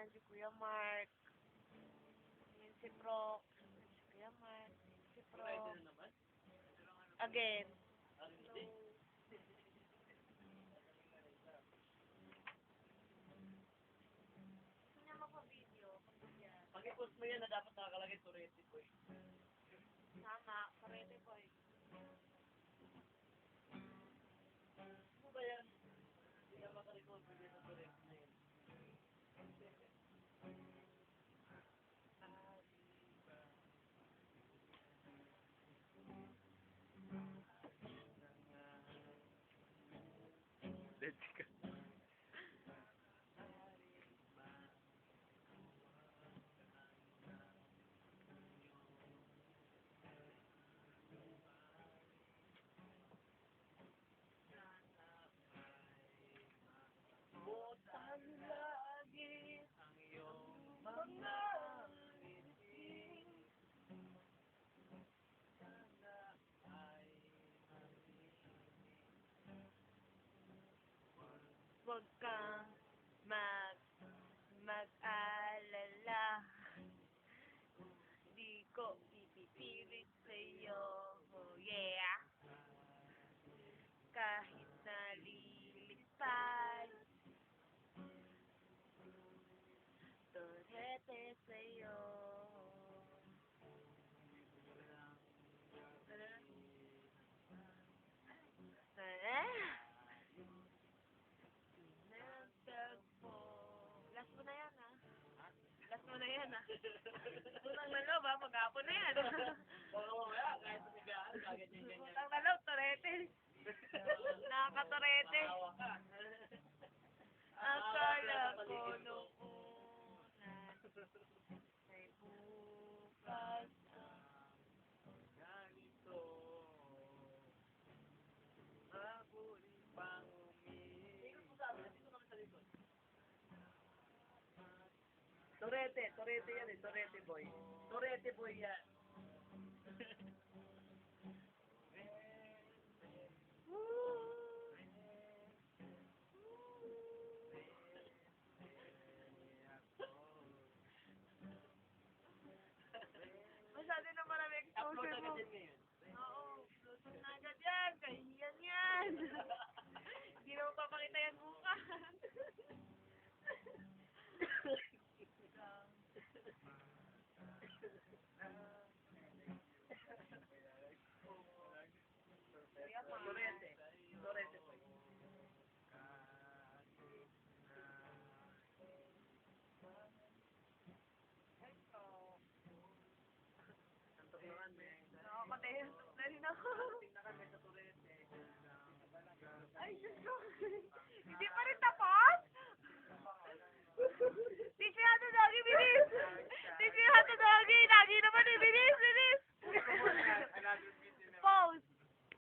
Yan si Kuya Mark. Yan si Prox. Yan si Kuya Mark. Si Prox. Again. Pag i-post mo yan na dapat nakakalagay Torete Boy. Tama. Karete boy. Ano ba yan? Hindi na makarecord pwede sa Torete na yun. Let's go. Butan lagi ang iyong mga ngiti. Sana ay Huwag kang mag-alala. Di ko ipipilit sa'yo. Oh yeah. Kahit nalilipad. Torete sa'yo. Last mo na yan, ha? Last mo na yan, ha? Utang na loob, ha? Mag-apo na yan. baka mamaya kahit sa tigaan, kaganyan ganyan. Utang na loob, torete. Nakaka-torete. Maawa ka. Akala ko nung una ay bukas Ganito mabuli pang Ikot mo sa amin, dito kami sa likod. Torete yan eh, Torete boy. Torete boy yan. masyado na marami Upload exposure agad mo. yan ngayon. Oo, luto na agad yan. Kahiyan yan. Hindi na mapapakita yan bukas. Torete. Torete boy. Antok naman, eh. Nakakatayo na rin ako.